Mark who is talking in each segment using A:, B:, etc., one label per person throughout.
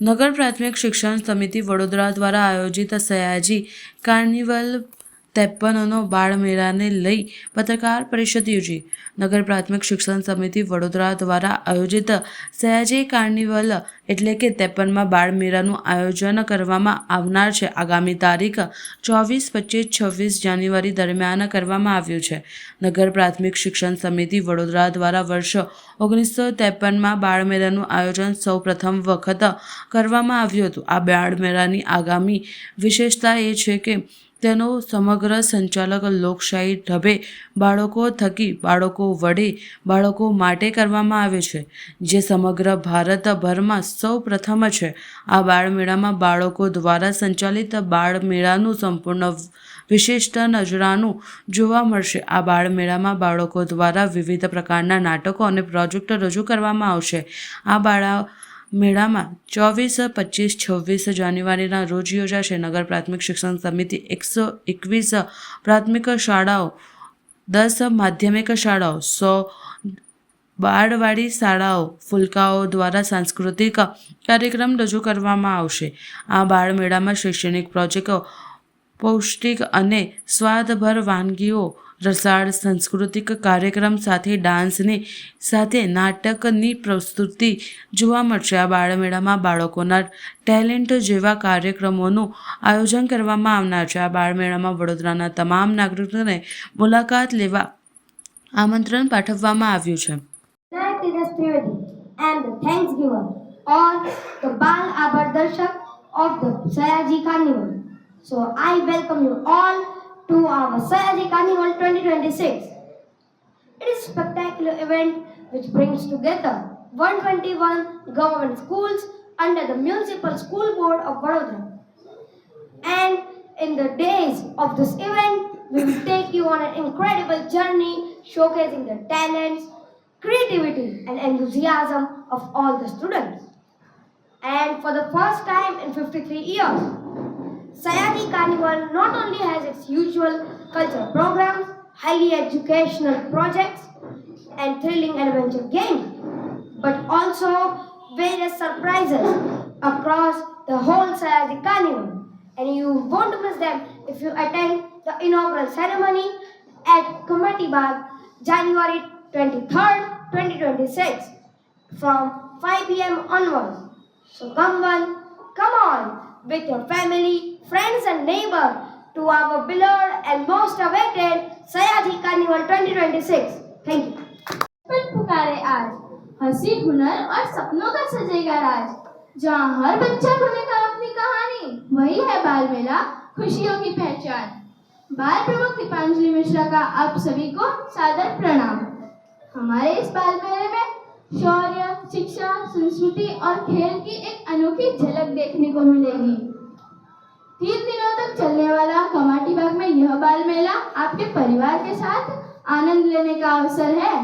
A: નગર પ્રાથમિક શિક્ષણ સમિતિ વડોદરા દ્વારા આયોજિત સયાજી કાર્નિવલ 53નો બાળમેળાને લઈ પત્રકાર પરિષદ યોજી. નગર પ્રાથમિક શિક્ષણ સમિતિ વડોદરા દ્વારા આયોજિત સયાજી કાર્નિવલ એટલે કે 53મા બાળમેળાનું આયોજન કરવામાં આવનાર છે. આગામી તારીખ 24, 25, 26 જાન્યુઆરી દરમિયાન કરવામાં આવ્યું છે. નગર પ્રાથમિક શિક્ષણ સમિતિ વડોદરા દ્વારા વર્ષ 1953માં બાળમેળાનું આયોજન સૌ પ્રથમ વખત કરવામાં આવ્યું હતું. આ બાળમેળાની આગામી વિશેષતા એ છે કે તેનો સમગ્ર સંચાલક લોકશાહી ઢબે બાળકો થકી બાળકો વડે બાળકો માટે કરવામાં આવે છે, જે સમગ્ર ભારતભરમાં સૌ પ્રથમ છે. આ બાળમેળામાં બાળકો દ્વારા સંચાલિત બાળમેળાનું સંપૂર્ણ વિશિષ્ટ નજરાનું જોવા મળશે. આ બાળમેળામાં બાળકો દ્વારા વિવિધ પ્રકારના નાટકો અને પ્રોજેક્ટ રજૂ કરવામાં આવશે. આ મેળામાં 24, 25, 26 જાન્યુઆરીના રોજ યોજાશે. નગર પ્રાથમિક શિક્ષણ સમિતિ 121 પ્રાથમિક શાળાઓ, 10 માધ્યમિક શાળાઓ, 100 બાળવાડી શાળાઓ, ફૂલકાઓ દ્વારા સાંસ્કૃતિક કાર્યક્રમ રજૂ કરવામાં આવશે. આ બાળમેળામાં શૈક્ષણિક પ્રોજેક્ટો, પૌષ્ટિક અને સ્વાદભર વાનગીઓ, રસાળ સાંસ્કૃતિક કાર્યક્રમ સાથે ડાન્સની સાથે નાટકની પ્રસ્તુતિ જોવા મળશે. આ બાળમેળામાં બાળકોના ટેલેન્ટ જેવા કાર્યક્રમોનું આયોજન કરવામાં આવનાર છે. આ બાળમેળામાં વડોદરાના તમામ નાગરિકોને મુલાકાત લેવા આમંત્રણ પાઠવવામાં આવ્યું છે.
B: And the thanksgiver or the Bal Abar Darshak of the Sayaji Carnival. So I welcome you all to our Sayaji Carnival 2026. It is a spectacular event which brings together 121 government schools under the Municipal School Board of Vadodara. And in the days of this event, we will take you on an incredible journey showcasing the talents, creativity and enthusiasm of all the students. And for the first time in 53 years, Sayaji Carnival not only has its usual cultural programs, highly educational projects and thrilling adventure games, but also various surprises across the whole Sayaji Carnival. And you won't miss them if you attend the inaugural ceremony at Committee Bagh, January 23rd, 2026 from 5 p.m. onwards. So come on with your family, friends and neighbor to our beloved and most awaited Sayaji Carnival 2026. Thank you.
C: पुकारे आज हंसी हुनर और सपनों का सजेगा राज, जहाँ हर बच्चा बोलेगा अपनी कहानी, वही है बाल मेला खुशियों की पहचान. बाल प्रमुख दीपांजलि मिश्रा का आप सभी को सादर प्रणाम. हमारे इस बाल मेले में शौर्य, शिक्षा, संस्कृति और खेल की एक अनोखी झलक देखने को मिलेगी. 3 दिनों तक चलने वाला कमाटी बाग में यह बाल मेला आपके परिवार के साथ आनंद लेने का अवसर है.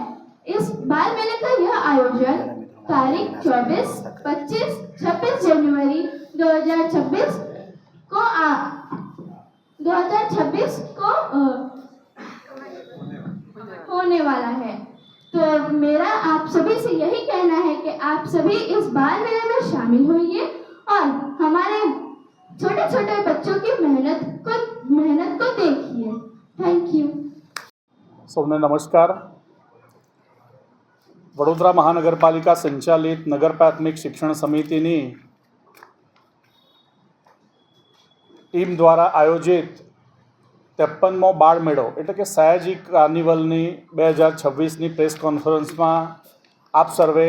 C: इस बाल मेले का यह आयोजन तारीख 24, 25, 26 जनवरी 2026 को होने वाला है. तो मेरा आप सभी से यही कहना है कि आप सभी इस बाल मेले में शामिल होइए और हमारे छोटे छोटे बच्चों की मेहनत को देखिए. Thank you.
D: સૌને નમસ્કાર. વડોદરા મહાનગરપાલિકા સંચાલિત નગર પ્રાથમિક શિક્ષણ સમિતિની ટીમ દ્વારા આયોજિત 53મો બાળમેળો એટલે કે સયાજી કાર્નિવલની 2026ની પ્રેસ કોન્ફરન્સમાં આપ સર્વે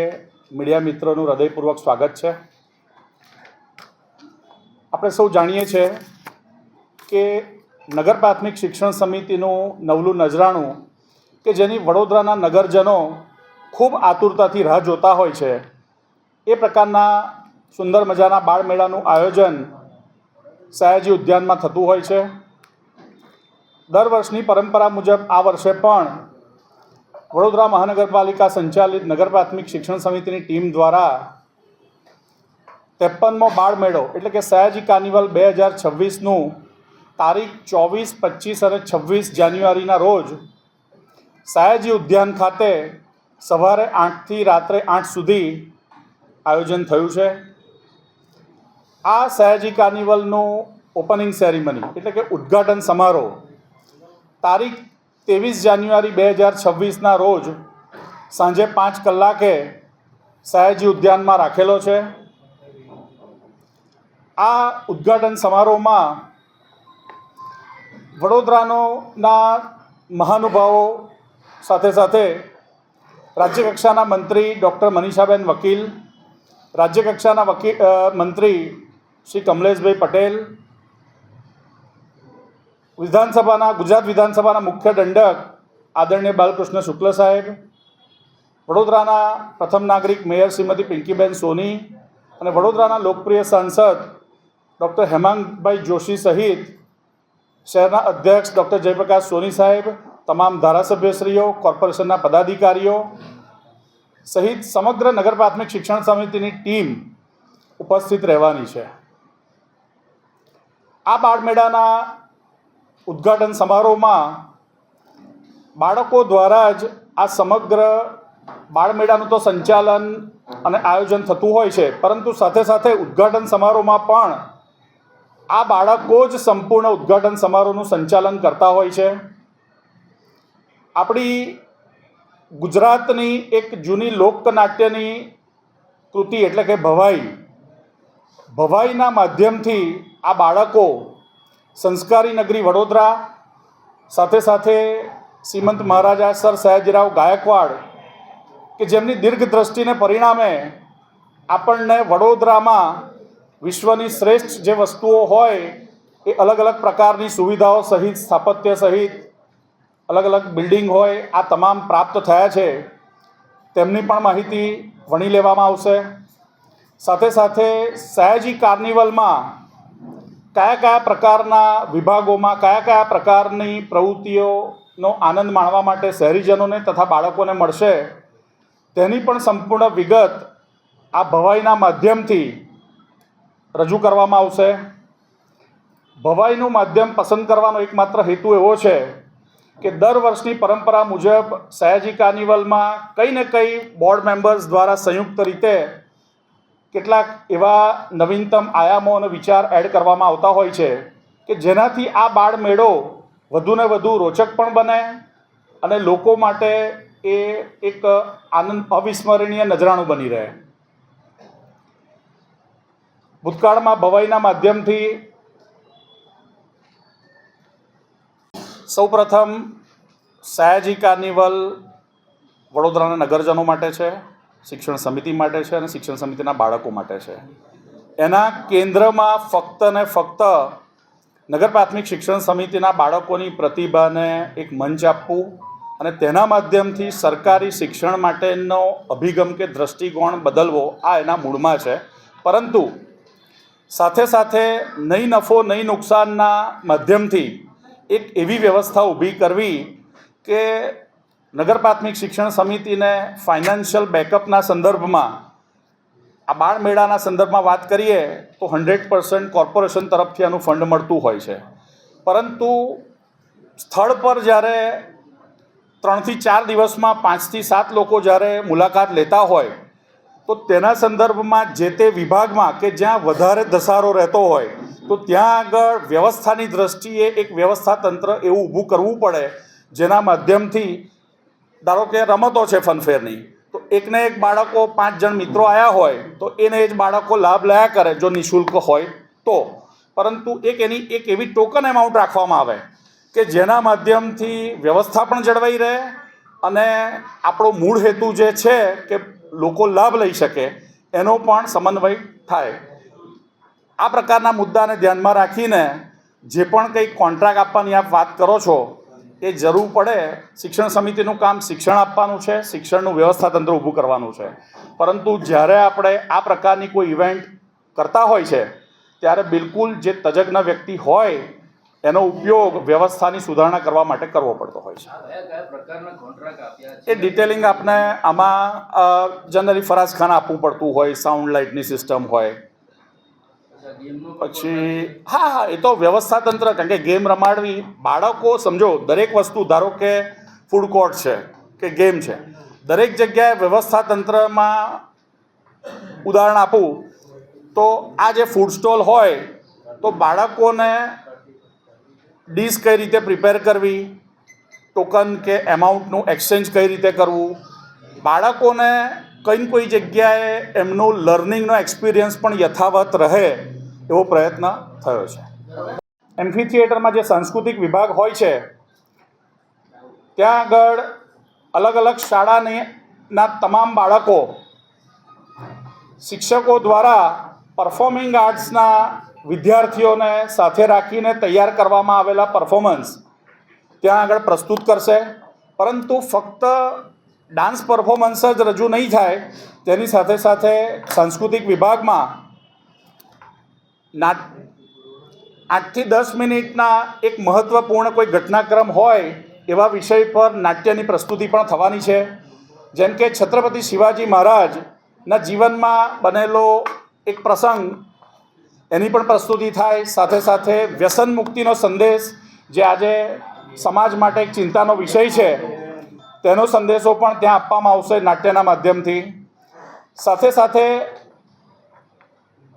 D: મીડિયા મિત્રોનું હૃદયપૂર્વક સ્વાગત છે. આપણે સૌ જાણીએ છીએ કે નગર પ્રાથમિક શિક્ષણ સમિતિનું નવલું નજરાણું કે જેની વડોદરાના નગરજનો ખૂબ આતુરતાથી રાહ જોતા હોય છે, એ પ્રકારના સુંદર મજાના બાળમેળાનું આયોજન સયાજી ઉદ્યાનમાં થતું હોય છે. દર વર્ષની પરંપરા મુજબ આ વર્ષે પણ વડોદરા મહાનગરપાલિકા સંચાલિત નગર પ્રાથમિક શિક્ષણ સમિતિની ટીમ દ્વારા 53મો બાળમેળો એટલે કે સયાજી કાર્નિવલ 2026નું તારીખ 24, 25 અને 26 જાન્યુઆરીના રોજ સયાજી ઉદ્યાન ખાતે સવારે 8 થી રાત્રે 8 સુધી આયોજન થયું છે. આ સયાજી કાર્નિવલનું ઓપનિંગ સેરેમની એટલે કે ઉદ્ઘાટન સમારોહ તારીખ 23 જાન્યુઆરી 2026ના રોજ સાંજે 5 કલાકે સયાજી ઉદ્યાનમાં રાખેલો છે. આ ઉદ્ઘાટન સમારોહમાં વડોદરાના મહાનુભાવો સાથે સાથે રાજ્યકક્ષાના મંત્રી ડૉક્ટર મનીષાબેન વકીલ, રાજ્યકક્ષાના મંત્રી શ્રી કમલેશભાઈ પટેલ, ગુજરાત વિધાનસભાના મુખ્ય દંડક આદરણીય બાલકૃષ્ણ શુક્લ સાહેબ, વડોદરાના પ્રથમ નાગરિક મેયર શ્રીમતી પિંકીબેન સોની અને વડોદરાના લોકપ્રિય સાંસદ ડૉક્ટર હેમાંગભાઈ જોશી સહિત શહેરના અધ્યક્ષ ડૉક્ટર જયપ્રકાશ સોની સાહેબ, તમામ ધારાસભ્યશ્રીઓ, કોર્પોરેશનના પદાધિકારીઓ સહિત સમગ્ર નગર પ્રાથમિક શિક્ષણ સમિતિની ટીમ ઉપસ્થિત રહેવાની છે. આ બાળમેળાના ઉદ્ઘાટન સમારોહમાં બાળકો દ્વારા જ આ સમગ્ર બાળમેળાનું તો સંચાલન અને આયોજન થતું હોય છે, પરંતુ સાથે સાથે ઉદ્ઘાટન સમારોહમાં પણ આ બાળકો જ સંપૂર્ણ ઉદ્ઘાટન સમારોહનું સંચાલન કરતા હોય છે. આપણી ગુજરાતની એક જૂની લોકનાટ્યની કૃતિ એટલે કે ભવાઈના માધ્યમથી આ બાળકો સંસ્કારી નગરી વડોદરા સાથે સાથે શ્રીમંત મહારાજા સર સયાજીરાવ ગાયકવાડ કે જેમની દીર્ઘ દ્રષ્ટિને પરિણામે આપણને વડોદરામાં વિશ્વની શ્રેષ્ઠ જે વસ્તુઓ હોય એ અલગ અલગ પ્રકારની સુવિધાઓ સહિત સ્થાપત્ય સહિત અલગ અલગ બિલ્ડિંગ હોય આ તમામ પ્રાપ્ત થયા છે, તેમની પણ માહિતી વણી લેવામાં આવશે. સાથે સાથે સયાજી કાર્નિવલમાં કયા કયા પ્રકારના વિભાગોમાં કયા કયા પ્રકારની પ્રવૃત્તિઓનો આનંદ માણવા માટે શહેરીજનોને તથા બાળકોને મળશે તેની પણ સંપૂર્ણ વિગત આ ભવાઈના માધ્યમથી રજૂ કરવામાં આવશે. ભવાઈનું માધ્યમ પસંદ કરવાનો એકમાત્ર હેતુ એવો છે કે દર વર્ષની પરંપરા મુજબ સયાજી કાર્નિવલમાં કંઈ ને કંઈ બોર્ડ મેમ્બર્સ દ્વારા સંયુક્ત રીતે કેટલાક એવા નવીનતમ આયામો અને વિચાર એડ કરવામાં આવતા હોય છે કે જેનાથી આ બાળમેળો વધુને વધુ રોચક પણ બને અને લોકો માટે એ એક આનંદ અવિસ્મરણીય નજરાણું બની રહે. ભૂતકાળમાં ભવાઈના માધ્યમથી સૌપ્રથમ સયાજી કાર્નિવલ વડોદરાના નગરજનો માટે છે, શિક્ષણ સમિતિ માટે છે અને શિક્ષણ સમિતિના બાળકો માટે છે. એના કેન્દ્રમાં ફક્ત ને ફક્ત નગર પ્રાથમિક શિક્ષણ સમિતિના બાળકોની પ્રતિભાને એક મંચ આપવું અને તેના માધ્યમથી સરકારી શિક્ષણ માટેનો અભિગમ કે દૃષ્ટિકોણ બદલવો આ એના મૂળમાં છે. પરંતુ સાથે સાથે નહીં નફો નહીં નુકસાનના માધ્યમથી એક એવી વ્યવસ્થા ઊભી કરવી કે નગર પ્રાથમિક શિક્ષણ સમિતિને ફાઇનાન્શિયલ બેકઅપના સંદર્ભમાં આ બાળમેળાના સંદર્ભમાં વાત કરીએ તો 100% કોર્પોરેશન તરફથી આનું ફંડ મળતું હોય છે. પરંતુ સ્થળ પર જ્યારે 3 થી 4 દિવસમાં 5 થી 7 લોકો જ્યારે મુલાકાત લેતા હોય તો તેના સંદર્ભમાં જે તે વિભાગમાં કે જ્યાં વધારે ધસારો રહેતો હોય તો ત્યાં આગળ વ્યવસ્થાની દૃષ્ટિએ એક વ્યવસ્થા તંત્ર એવું ઊભું કરવું પડે જેના માધ્યમથી ધારો કે રમતો છે ફનફેરની તો એકને એક બાળકો 5 જણ મિત્રો આવ્યા હોય તો એને જ બાળકો લાભ લયા કરે જો નિઃશુલ્ક હોય તો, પરંતુ એની એક એવી ટોકન એમાઉન્ટ રાખવામાં આવે કે જેના માધ્યમથી વ્યવસ્થા પણ જળવાઈ રહે અને આપણો મૂળ હેતુ જે છે કે લોકો લાભ લઈ શકે એનો પણ સમન્વય થાય. આ પ્રકારના મુદ્દાને ધ્યાનમાં રાખીને જે પણ કંઈ કોન્ટ્રાક્ટ આપવાની આપ વાત કરો છો એ જરૂર પડે શિક્ષણ સમિતિનું કામ શિક્ષણ આપવાનું છે, શિક્ષણનું વ્યવસ્થા તંત્ર ઊભું કરવાનું છે. પરંતુ જ્યારે આપણે આ પ્રકારની કોઈ ઇવેન્ટ કરતા હોય છે ત્યારે બિલકુલ જે તજજ્ઞ વ્યક્તિ હોય એનો ઉપયોગ વ્યવસ્થાની સુધારણા કરવા માટે કરવો પડતો હોય છે. એ ડિટેલિંગ આપણે આમાં જનરલી ફરાજખાન આપવું પડતું હોય, સાઉન્ડ લાઇટની સિસ્ટમ હોય, પછી હા એ તો વ્યવસ્થા તંત્ર, કારણ કે ગેમ રમાડવી બાળકો સમજો દરેક વસ્તુ ધારો કે ફૂડ કોર્ટ છે કે ગેમ છે દરેક જગ્યાએ વ્યવસ્થા તંત્રમાં ઉદાહરણ આપું તો આ જે ફૂડ સ્ટોલ હોય તો બાળકોને ડીશ કઈ રીતે પ્રિપેર કરવી, ટોકન કે એમાઉન્ટનું એક્સચેન્જ કઈ રીતે કરવું, બાળકોને કોઈ જગ્યાએ એમનું લર્નિંગનો એક્સપિરિયન્સ પણ યથાવત રહે એવો પ્રયત્ન થયો છે. એમ્ફી થિયેટરમાં જે સાંસ્કૃતિક વિભાગ હોય છે ત્યાં આગળ અલગ અલગ શાળાના તમામ બાળકો શિક્ષકો દ્વારા પરફોર્મિંગ આર્ટ્સના વિદ્યાર્થીઓને સાથે રાખીને તૈયાર કરવામાં આવેલા પરફોર્મન્સ ત્યાં આગળ પ્રસ્તુત કરશે. પરંતુ ફક્ત ડાન્સ પરફોર્મન્સ જ રજૂ નહીં થાય, તેની સાથે સાથે સાંસ્કૃતિક વિભાગમાં 8 થી 10 મિનિટના એક મહત્ત્વપૂર્ણ કોઈ ઘટનાક્રમ હોય એવા વિષય પર નાટ્યની પ્રસ્તુતિ પણ થવાની છે. જેમ કે છત્રપતિ શિવાજી મહારાજના જીવનમાં બનેલો એક પ્રસંગ, એની પણ પ્રસ્તુતિ થાય. સાથે સાથે વ્યસન મુક્તિનો સંદેશ જે આજે સમાજ માટે એક ચિંતાનો વિષય છે, તેનો સંદેશો પણ ત્યાં આપવામાં આવશે નાટ્યના માધ્યમથી. સાથે સાથે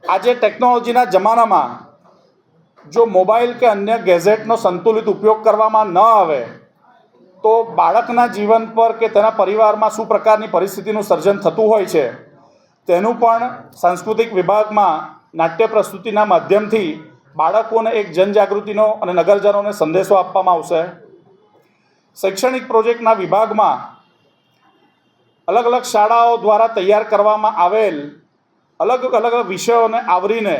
D: આજે ટેકનોલોજીના જમાનામાં જો મોબાઈલ કે અન્ય ગેઝેટનો સંતુલિત ઉપયોગ કરવામાં ન આવે તો બાળકના જીવન પર કે તેના પરિવારમાં શું પ્રકારની પરિસ્થિતિનું સર્જન થતું હોય છે તેનું પણ સાંસ્કૃતિક વિભાગમાં નાટ્ય પ્રસ્તુતિના માધ્યમથી બાળકોને એક જનજાગૃતિનો અને નગરજનોને સંદેશો આપવામાં આવશે. શૈક્ષણિક પ્રોજેક્ટના વિભાગમાં અલગ અલગ શાળાઓ દ્વારા તૈયાર કરવામાં આવેલ અલગ અલગ વિષયોને આવરીને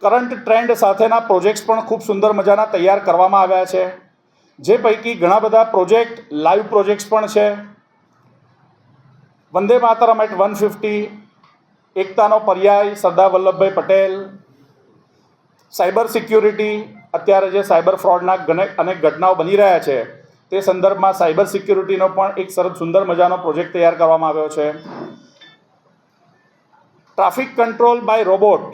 D: કરંટ ટ્રેન્ડ સાથેના પ્રોજેક્ટ્સ પણ ખૂબ સુંદર મજાના તૈયાર કરવામાં આવ્યા છે. જે પૈકી ઘણા બધા પ્રોજેક્ટ લાઈવ પ્રોજેક્ટ્સ પણ છે. વંદે માતરમ એટ 150, એકતાનો પર્યાય સરદાર વલ્લભભાઈ પટેલ, સાયબર સિક્યુરિટી, અત્યારે જે સાયબર ફ્રોડના અનેક ઘટનાઓ બની રહ્યા છે તે સંદર્ભમાં સાયબર સિક્યુરિટીનો પણ એક સરસ સુંદર મજાનો પ્રોજેક્ટ તૈયાર કરવામાં આવ્યો છે. ટ્રાફિક કંટ્રોલ બાય રોબોટ,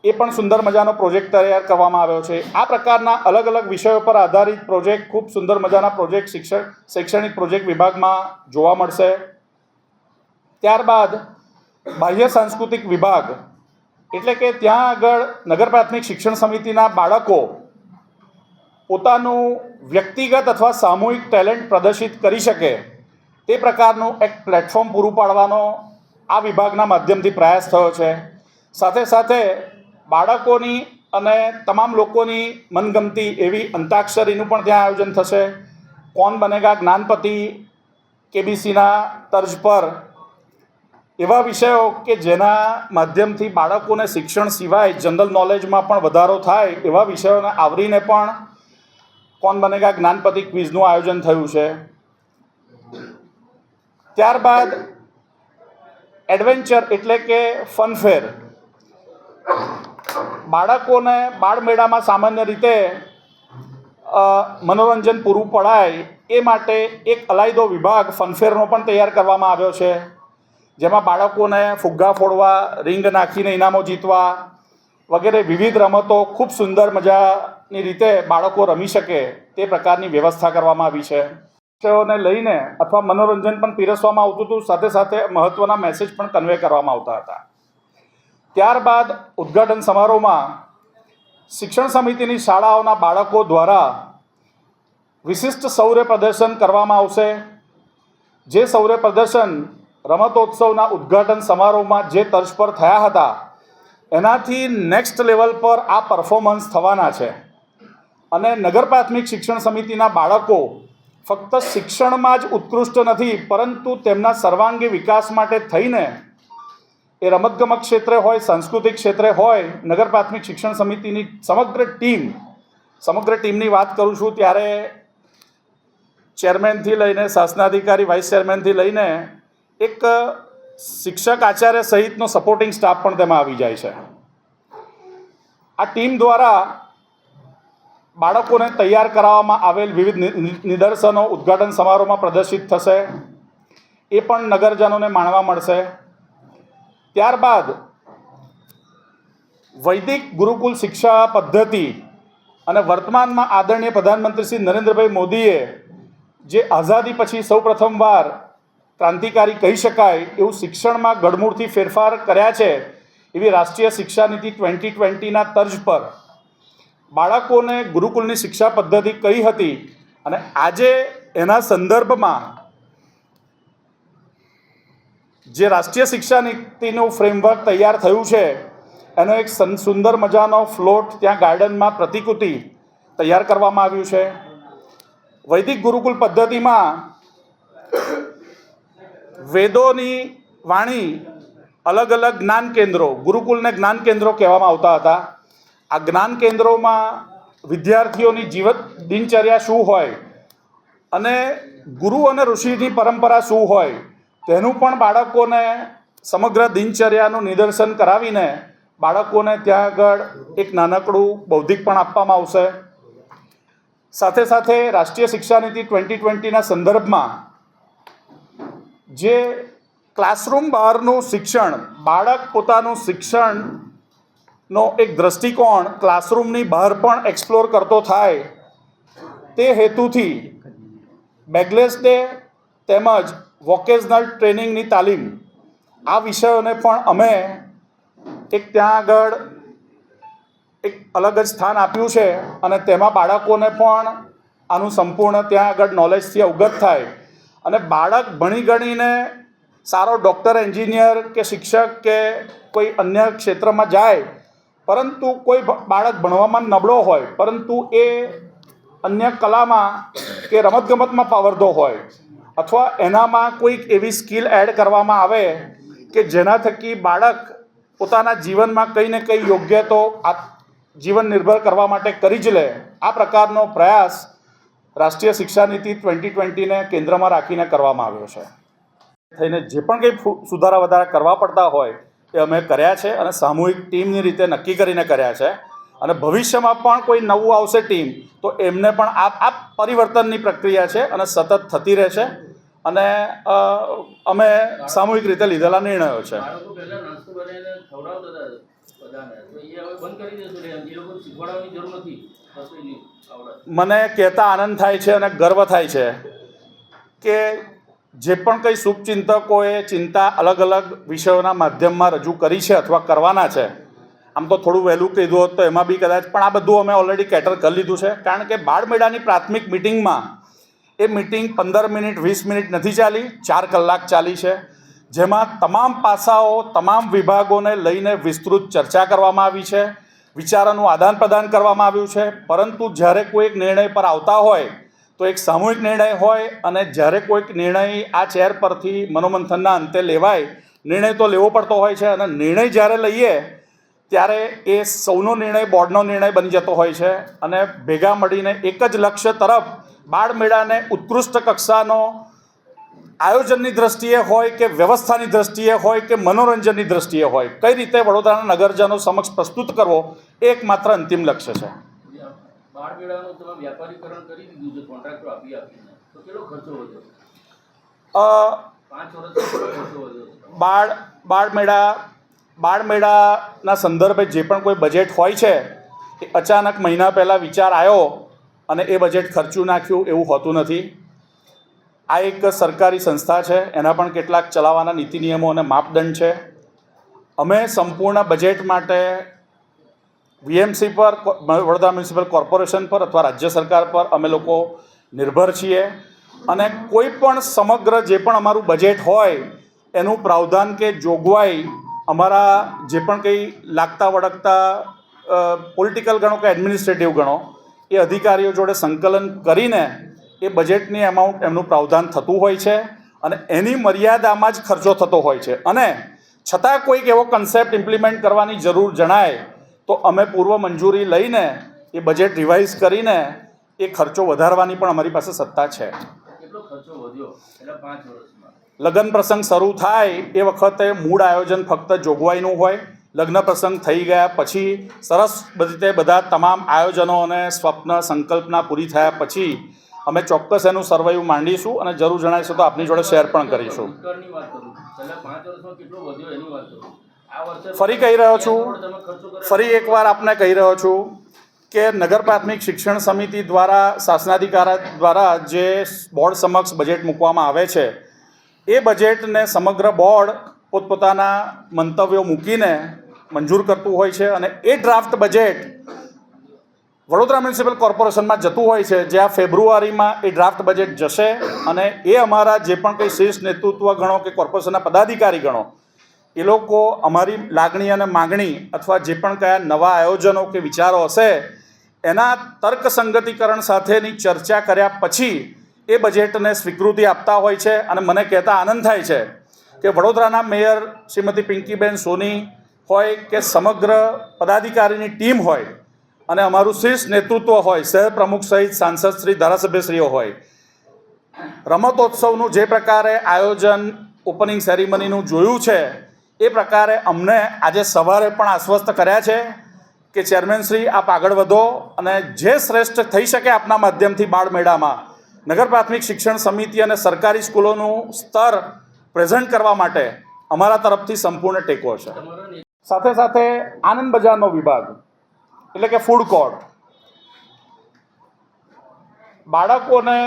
D: એ પણ સુંદર મજાનો પ્રોજેક્ટ તૈયાર કરવામાં આવ્યો છે. આ પ્રકારના અલગ અલગ વિષયો પર આધારિત પ્રોજેક્ટ, ખૂબ સુંદર મજાના પ્રોજેક્ટ શૈક્ષણિક પ્રોજેક્ટ વિભાગમાં જોવા મળશે. ત્યારબાદ બાહ્ય સાંસ્કૃતિક વિભાગ, એટલે કે ત્યાં આગળ નગર પ્રાથમિક શિક્ષણ સમિતિના બાળકો પોતાનું વ્યક્તિગત અથવા સામૂહિક ટેલેન્ટ પ્રદર્શિત કરી શકે તે પ્રકારનું એક પ્લેટફોર્મ પૂરું પાડવાનો આ વિભાગના માધ્યમથી પ્રયાસ થયો છે. સાથે સાથે બાળકોની અને તમામ લોકોની મનગમતી એવી અંતાક્ષરીનું પણ ત્યાં આયોજન થશે. કોણ બનેગા જ્ઞાનપતિ, કેબીસીના તર્જ પર એવા વિષયો કે જેના માધ્યમથી બાળકોને શિક્ષણ સિવાય જનરલ નોલેજમાં પણ વધારો થાય એવા વિષયોને આવરીને પણ કોણ બનેગા જ્ઞાનપતિ ક્વિઝનું આયોજન થયું છે. ત્યારબાદ એડવેન્ચર એટલે કે ફનફેર, બાળકોને બાળમેળામાં સામાન્ય રીતે મનોરંજન પૂરું પડાય એ માટે એક અલાયદો વિભાગ ફનફેરનો પણ તૈયાર કરવામાં આવ્યો છે. જેમાં બાળકોને ફુગ્ગા ફોડવા, રીંગ નાખીને ઇનામો જીતવા વગેરે વિવિધ રમતો ખૂબ સુંદર મજાની રીતે બાળકો રમી શકે તે પ્રકારની વ્યવસ્થા કરવામાં આવી છે. વિષયોને લઈને અથવા મનોરંજન પણ પીરસવામાં આવતું હતું, સાથે સાથે મહત્ત્વના મેસેજ પણ કન્વે કરવામાં આવતા હતા. ત્યારબાદ ઉદ્ઘાટન સમારોહમાં શિક્ષણ સમિતિની શાળાઓના બાળકો દ્વારા વિશિષ્ટ શૌર્ય પ્રદર્શન કરવામાં આવશે. જે શૌર્ય પ્રદર્શન રમતોત્સવના ઉદ્ઘાટન સમારોહમાં જે તર્જ પર થયા હતા એનાથી નેક્સ્ટ લેવલ પર આ પરફોર્મન્સ થવાના છે. અને નગર પ્રાથમિક શિક્ષણ સમિતિના બાળકો ફક્ત શિક્ષણમાં જ ઉત્કૃષ્ટ નથી, પરંતુ તેમના સર્વાંગી વિકાસ માટે થઈને એ રમતગમત ક્ષેત્રે હોય, સાંસ્કૃતિક ક્ષેત્રે હોય, નગર પ્રાથમિક શિક્ષણ સમિતિની સમગ્ર ટીમની વાત કરું છું ત્યારે ચેરમેનથી લઈને શાસનાધિકારી, વાઇસ ચેરમેનથી લઈને એક શિક્ષક, આચાર્ય સહિતનો સપોર્ટિંગ સ્ટાફ પણ તેમાં આવી જાય છે. આ ટીમ દ્વારા બાળકોને તૈયાર કરાવવામાં આવેલ વિવિધ નિદર્શનો ઉદ્ઘાટન સમારોહમાં પ્રદર્શિત થશે, એ પણ નગરજનોને માણવા મળશે. ત્યારબાદ વૈદિક ગુરુકુલ શિક્ષા પદ્ધતિ અને વર્તમાનમાં આદરણીય પ્રધાનમંત્રી શ્રી નરેન્દ્રભાઈ મોદીએ જે આઝાદી પછી સૌ પ્રથમવાર ક્રાંતિકારી કહી શકાય એવું શિક્ષણમાં ગઢમૂળથી ફેરફાર કર્યા છે, એવી રાષ્ટ્રીય શિક્ષા નીતિ 2020ના તર્જ પર બાળકોને ગુરુકુલની શિક્ષા પદ્ધતિ કઈ હતી અને આજે એના સંદર્ભમાં જે રાષ્ટ્રીય શિક્ષા નીતિનું ફ્રેમવર્ક તૈયાર થયું છે એનો એક સુંદર મજાનો ફ્લોટ ત્યાં ગાર્ડનમાં પ્રતિકૃતિ તૈયાર કરવામાં આવ્યું છે. વૈદિક ગુરુકુલ પદ્ધતિમાં વેદોની વાણી અલગ અલગ જ્ઞાન કેન્દ્રો, ગુરુકુલને જ્ઞાન કેન્દ્રો કહેવામાં આવતા હતા. આ જ્ઞાન કેન્દ્રોમાં વિદ્યાર્થીઓની દિનચર્યા શું હોય અને ગુરુ અને ઋષિની પરંપરા શું હોય તેનું પણ બાળકોને સમગ્ર દિનચર્યાનું નિદર્શન કરાવીને બાળકોને ત્યાં આગળ એક નાનકડું બૌદ્ધિક પણ આપવામાં આવશે. સાથે સાથે રાષ્ટ્રીય શિક્ષા નીતિ 2020ના સંદર્ભમાં જે ક્લાસરૂમ બહારનું શિક્ષણ, બાળક પોતાનું શિક્ષણનો એક દૃષ્ટિકોણ ક્લાસરૂમની બહાર પણ એક્સપ્લોર કરતો થાય તે હેતુથી બેગલેસ ડે તેમજ વોકેશનલ ટ્રેનિંગની તાલીમ આ વિષયોને પણ અમે એક ત્યાં આગળ એક અલગ જ સ્થાન આપ્યું છે અને તેમાં બાળકોને પણ આનું સંપૂર્ણ ત્યાં આગળ નોલેજથી અવગત થાય અને બાળક ભણી ગણીને સારો ડૉક્ટર, એન્જિનિયર કે શિક્ષક કે કોઈ અન્ય ક્ષેત્રમાં જાય, પરંતુ કોઈ બાળક ભણવામાં નબળો હોય પરંતુ એ અન્ય કલામાં કે રમતગમતમાં પાવરધો હોય અથવા એનામાં કોઈક એવી સ્કિલ એડ કરવામાં આવે કે જેના થકી બાળક પોતાના જીવનમાં કંઈ ને કંઈ યોગ્ય તો જીવન નિર્ભર કરવા માટે કરી જ લે, આ પ્રકારનો પ્રયાસ રાષ્ટ્રીય શિક્ષા નીતિ 2020ને કેન્દ્રમાં રાખીને કરવામાં આવ્યો છે. થઈને જે પણ કંઈ સુધારા વધારા કરવા પડતા હોય એ અમે કર્યા છે અને સામૂહિક ટીમની રીતે નક્કી કરીને કર્યા છે અને ભવિષ્યમાં પણ કોઈ નવું આવશે ટીમ તો એમને પણ આ પરિવર્તનની પ્રક્રિયા છે અને સતત થતી રહેશે અને અમે સામૂહિક રીતે લીધેલા નિર્ણયો છે. મને કહેતા આનંદ થાય છે અને ગર્વ થાય છે કે જે પણ કંઈ શુભચિંતકોએ ચિંતા અલગ અલગ વિષયોના માધ્યમમાં રજૂ કરી છે અથવા કરવાના છે, આમ તો થોડું વહેલું કીધું હોત તો એમાં બી કદાચ, પણ આ બધું અમે ઓલરેડી કેટર કરી લીધું છે. કારણ કે બાળમેળાની પ્રાથમિક મિટિંગમાં એ મિટિંગ 15 મિનિટ 20 મિનિટ નથી ચાલી, 4 કલાક ચાલી છે, જેમાં તમામ પાસાઓ, તમામ વિભાગોને લઈને વિસ્તૃત ચર્ચા કરવામાં આવી છે, વિચારોનું આદાન પ્રદાન કરવામાં આવ્યું છે. પરંતુ જ્યારે કોઈ એક નિર્ણય પર આવતા હોય તો એક સામૂહિક નિર્ણય હોય અને જ્યારે કોઈક નિર્ણય આ ચેર પરથી મનોમંથનના અંતે લેવાય, નિર્ણય તો લેવો પડતો હોય છે અને નિર્ણય જ્યારે લઈએ ત્યારે એ સૌનો નિર્ણય બોર્ડનો નિર્ણય બની જતો હોય છે અને ભેગા મળીને એક જ લક્ષ્ય તરફ બાળમેળાને ઉત્કૃષ્ટ કક્ષાનો આયોજનની દ્રષ્ટિએ હોય કે વ્યવસ્થાની દ્રષ્ટિએ હોય કે મનોરંજનની દ્રષ્ટિએ હોય, કઈ રીતે વડોદરાના નગરજનો સમક્ષ પ્રસ્તુત કરવો એ એકમાત્ર અંતિમ લક્ષ્ય છે.
E: બાળમેળાનું તમે વ્યાપારીકરણ કરી દીધું છે, કોન્ટ્રાક્ટો આપીને, તો કેટલો ખર્ચો વધ્યો? 5 વર્ષમાં કેટલો ખર્ચો વધ્યો? બાળમેળાના સંદર્ભે જે પણ કોઈ બજેટ હોય છે એ અચાનક મહિના પહેલાં વિચાર આવ્યો અને એ બજેટ ખર્ચું નાખ્યું એવું હોતું નથી. આ એક સરકારી સંસ્થા છે, એના પણ કેટલાક ચલાવવાના નીતિ નિયમો અને માપદંડ છે. અમે સંપૂર્ણ બજેટ માટે વીએમસી પર, વડોદરા મ્યુનિસિપલ કોર્પોરેશન પર અથવા રાજ્ય સરકાર પર અમે લોકો નિર્ભર છીએ અને કોઈ પણ સમગ્ર જે પણ અમારું બજેટ હોય એનું પ્રાવધાન કે જોગવાઈ અમારા જે પણ કંઈ લાગતા વળગતા પોલિટિકલ ગણો કે એડમિનિસ્ટ્રેટિવ ગણો એ અધિકારીઓ જોડે સંકલન કરીને એ બજેટની એમાઉન્ટ એમનું પ્રાવધાન થતું હોય છે અને એની મર્યાદામાં જ ખર્ચો થતો હોય છે. અને છતાં કોઈક એવો કન્સેપ્ટ ઇમ્પ્લિમેન્ટ કરવાની જરૂર જણાય તો અમે પૂર્વ મંજૂરી લઈને એ બજેટ રિવાઇઝ કરીને એ ખર્ચો વધારવાની પણ અમારી પાસે સત્તા છે. કેટલો ખર્ચો વધ્યો એટલે 5 વર્ષમાં?
D: લગ્ન પ્રસંગ શરૂ થાય એ વખતે મૂળ આયોજન ફક્ત જોગવાઈનું હોય, લગ્ન પ્રસંગ થઈ ગયા પછી સરસ રીતે બધા તમામ આયોજનો અને સ્વપ્ન સંકલ્પના પૂરી થયા પછી અમે ચોક્કસ એનું સર્વેયુ માંડીશું અને જરૂર જણાવીશું તો આપની જોડે શેર પણ કરીશું.
E: ભૂતકાળની વાત કરું, છેલ્લા 5 વર્ષમાં કેટલો વધ્યો એની વાત કરું. આ વર્ષે
D: ફરી કહી રહ્યો છું,
E: તમે ખર્ચો કર્યો,
D: ફરી એકવાર આપને કહી રહ્યો છું કે નગર પ્રાથમિક શિક્ષણ સમિતિ દ્વારા, શાસનાધિકાર દ્વારા જે બોર્ડ સમક્ષ બજેટ મૂકવામાં આવે છે એ બજેટને સમગ્ર બોર્ડ પોતપોતાના મંતવ્યો મૂકીને
E: મંજૂર કરતું હોય છે અને એ ડ્રાફ્ટ બજેટ વડોદરા મ્યુનિસિપલ કોર્પોરેશનમાં જતું હોય છે, જ્યાં ફેબ્રુઆરીમાં એ ડ્રાફ્ટ બજેટ જશે અને એ અમારા જે પણ કંઈ શીર્ષ નેતૃત્વ ગણો કે કોર્પોરેશનના પદાધિકારી ગણો એ લોકો અમારી લાગણી અને માગણી અથવા જે પણ કયા નવા આયોજનો કે વિચારો હશે એના તર્કસંગતીકરણ સાથેની ચર્ચા કર્યા પછી એ બજેટને સ્વીકૃતિ આપતા હોય છે. અને મને કહેતા આનંદ થાય છે કે વડોદરાના મેયર શ્રીમતી પિંકીબેન સોની હોય કે સમગ્ર પદાધિકારીની ટીમ હોય અને અમારું શીર્ષ નેતૃત્વ હોય, શહેર પ્રમુખ સહિત સાંસદશ્રી, ધારાસભ્યશ્રીઓ હોય, રમતોત્સવનું જે પ્રકારે આયોજન ઓપનિંગ સેરેમનીનું જોયું છે એ પ્રકારે અમને આજે સવારે પણ આશ્વસ્ત કર્યા છે કે ચેરમેનશ્રી આપ આગળ વધો અને જે શ્રેષ્ઠ થઈ શકે આપના માધ્યમથી બાળમેળામાં નગર પ્રાથમિક શિક્ષણ સમિતિ અને સરકારી સ્કૂલોનું સ્તર પ્રેઝન્ટ કરવા માટે અમારા તરફથી સંપૂર્ણ ટેકો છે. સાથે સાથે આનંદ બજારનો વિભાગ એટલે કે ફૂડ કોર્ટ, બાળકોને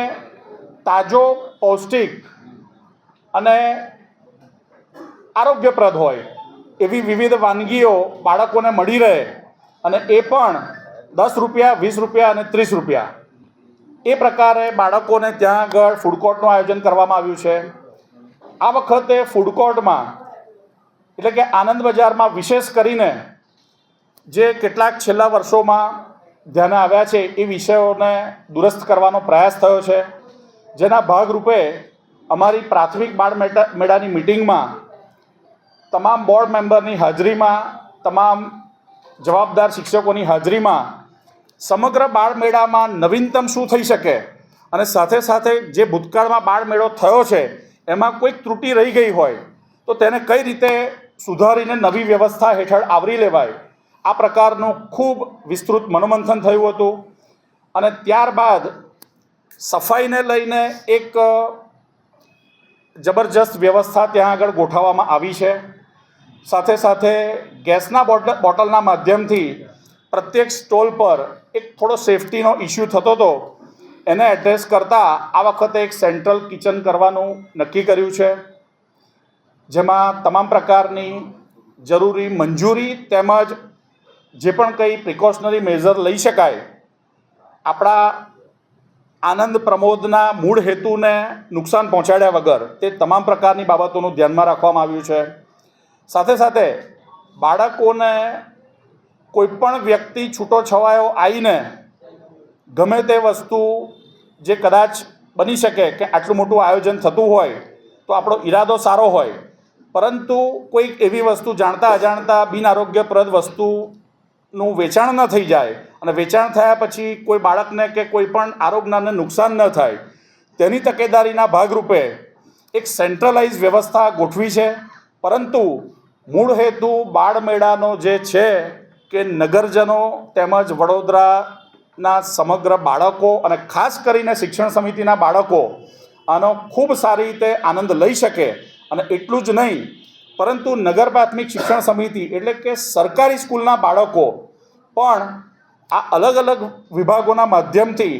E: તાજો, પૌષ્ટિક અને આરોગ્યપ્રદ હોય એવી વિવિધ વાનગીઓ બાળકોને મળી રહે અને એ પણ 10 રૂપિયા, 20 રૂપિયા અને 30 રૂપિયા એ પ્રકારે બાળકોને ત્યાં આગળ ફૂડ કોર્ટનું આયોજન કરવામાં આવ્યું છે. આ વખતે ફૂડ કોર્ટમાં એટલે કે આનંદ બજારમાં વિશેષ કરીને જે કેટલાક છેલ્લા વર્ષોમાં ધ્યાને આવ્યા છે એ વિષયોને દુરસ્ત કરવાનો પ્રયાસ થયો છે, જેના ભાગરૂપે અમારી પ્રાથમિક બાળ મેળાની મિટિંગમાં તમામ બોર્ડ મેમ્બરની હાજરીમાં, તમામ જવાબદાર શિક્ષકોની હાજરીમાં સમગ્ર બાળમેળામાં નવીનતમ શું થઈ શકે અને સાથે સાથે જે ભૂતકાળમાં બાળમેળો થયો છે એમાં કોઈક ત્રુટિ રહી ગઈ હોય તો તેને કઈ રીતે સુધારીને નવી વ્યવસ્થા હેઠળ આવરી લેવાય, આ પ્રકારનું ખૂબ વિસ્તૃત મનોમંથન થયું હતું. અને ત્યારબાદ સફાઈને લઈને એક જબરજસ્ત વ્યવસ્થા ત્યાં આગળ ગોઠવવામાં આવી છે. સાથે સાથે ગેસના બોટલના માધ્યમથી પ્રત્યેક સ્ટોલ પર એક થોડો સેફટીનો ઇસ્યુ થતો હતો, એને એડ્રેસ કરતાં આ વખતે એક સેન્ટ્રલ કિચન કરવાનું નક્કી કર્યું છે, જેમાં તમામ પ્રકારની જરૂરી મંજૂરી તેમજ જે પણ કંઈ પ્રિકોશનરી મેઝર લઈ શકાય આપણા આનંદ પ્રમોદના મૂળ હેતુને નુકસાન પહોંચાડ્યા વગર તે તમામ પ્રકારની બાબતોનું ધ્યાનમાં રાખવામાં આવ્યું છે. સાથે સાથે બાળકોને કોઈપણ વ્યક્તિ છૂટો છવાયો આવીને ગમે તે વસ્તુ જે કદાચ બની શકે કે આટલું મોટું આયોજન થતું હોય તો આપણો ઈરાદો સારો હોય, પરંતુ કોઈક એવી વસ્તુ જાણતા અજાણતા બિનઆરોગ્યપ્રદ વસ્તુનું વેચાણ ન થઈ જાય અને વેચાણ થયા પછી કોઈ બાળકને કે કોઈ પણ આરોગ્યને નુકસાન ન થાય તેની તકેદારીના ભાગરૂપે એક સેન્ટ્રલાઇઝ વ્યવસ્થા ગોઠવી છે. પરંતુ મૂળ હેતુ બાળમેળાનો જે છે કે નગરજનો તેમજ વડોદરાના સમગ્ર બાળકો અને ખાસ કરીને શિક્ષણ સમિતિના બાળકો આનો ખૂબ સારી રીતે આનંદ લઈ શકે અને એટલું જ નહીં પરંતુ નગર પ્રાથમિક શિક્ષણ સમિતિ એટલે કે સરકારી સ્કૂલના બાળકો પણ આ અલગ અલગ વિભાગોના માધ્યમથી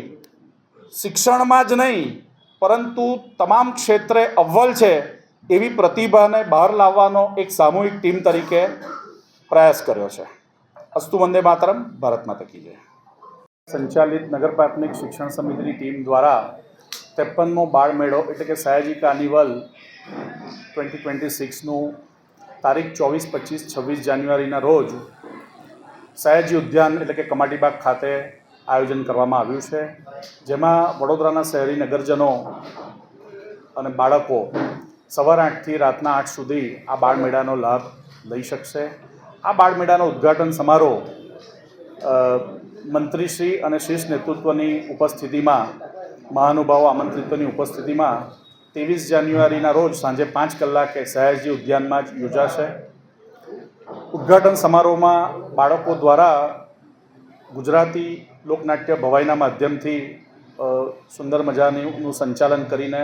E: શિક્ષણમાં જ નહીં પરંતુ તમામ ક્ષેત્રે અવ્વલ છે એવી પ્રતિભાને બહાર લાવવાનો એક સામૂહિક ટીમ તરીકે પ્રયાસ કર્યો છે. અસ્તુ વંદે માતરમ. ભારત માતા કી જય. સંચાલિત નગર પ્રાથમિક શિક્ષણ સમિતિની ટીમ દ્વારા 53મો બાળમેળો એટલે કે સયાજી કાર્નિવલ 2026નું તારીખ 24, 25, 26 જાન્યુઆરીના રોજ સયાજી ઉદ્યાન એટલે કે કમાટીબાગ ખાતે આયોજન કરવામાં આવ્યું છે, જેમાં વડોદરાના શહેરી નગરજનો અને બાળકો સવાર 8થી રાતના 8 સુધી આ બાળમેળાનો લાભ લઈ શકશે. આ બાળમેળાનો ઉદ્ઘાટન સમારોહ મંત્રીશ્રી અને શીર્ષ નેતૃત્વની ઉપસ્થિતિમાં, મહાનુભાવો આમંત્રિતોની ઉપસ્થિતિમાં 23 જાન્યુઆરીના રોજ સાંજે 5 કલાકે સયાજી ઉદ્યાનમાં જ યોજાશે. ઉદ્ઘાટન સમારોહમાં બાળકો દ્વારા ગુજરાતી લોકનાટ્ય ભવાઈના માધ્યમથી સુંદર મજાનું સંચાલન કરીને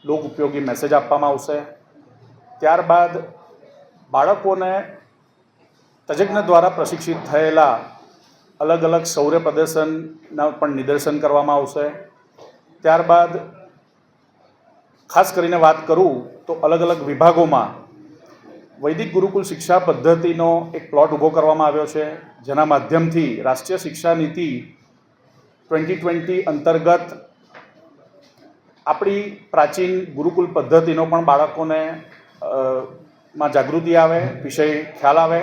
E: લોક ઉપયોગી મેસેજ આપવામાં આવશે. ત્યારબાદ બાળકોને તજજ્ઞ દ્વારા પ્રશિક્ષિત થયેલા અલગ અલગ શૌર્ય પ્રદર્શનના પણ નિદર્શન કરવામાં આવશે. ત્યારબાદ ખાસ કરીને વાત કરું તો અલગ અલગ વિભાગોમાં વૈદિક ગુરુકુલ શિક્ષા પદ્ધતિનો એક પ્લોટ ઊભો કરવામાં આવ્યો છે, જેના માધ્યમથી રાષ્ટ્રીય શિક્ષા નીતિ 2020 અંતર્ગત આપણી પ્રાચીન ગુરુકુલ પદ્ધતિનો પણ બાળકોને માં જાગૃતિ આવે, વિષય ખ્યાલ આવે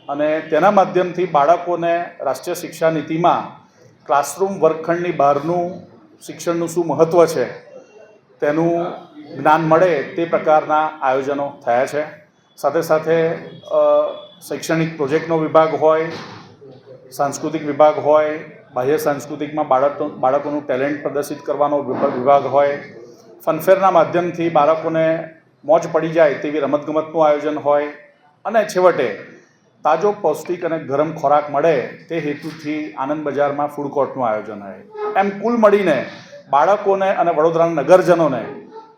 E: અને તેના માધ્યમથી બાળકોને રાષ્ટ્રીય શિક્ષા નીતિમાં ક્લાસરૂમ વર્ગખંડની બહારનું શિક્ષણનું શું મહત્ત્વ છે તેનું જ્ઞાન મળે તે પ્રકારના આયોજનો થયા છે. સાથે સાથે શૈક્ષણિક પ્રોજેક્ટનો વિભાગ હોય, સાંસ્કૃતિક વિભાગ હોય, બાહ્ય સાંસ્કૃતિકમાં બાળકોનું ટેલેન્ટ પ્રદર્શિત કરવાનો વિભાગ હોય, ફનફેરના માધ્યમથી બાળકોને મોજ પડી જાય તેવી રમતગમતનું આયોજન હોય અને છેવટે તાજો પૌષ્ટિક અને ગરમ ખોરાક મળે તે હેતુથી આનંદ બજારમાં ફૂડ કોર્ટનું આયોજન હોય. એમ કુલ મળીને બાળકોને અને વડોદરાના નગરજનોને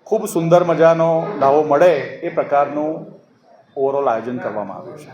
E: ખૂબ સુંદર મજાનો લાવો મળે એ પ્રકારનું ઓવરઓલ આયોજન કરવામાં આવ્યું છે.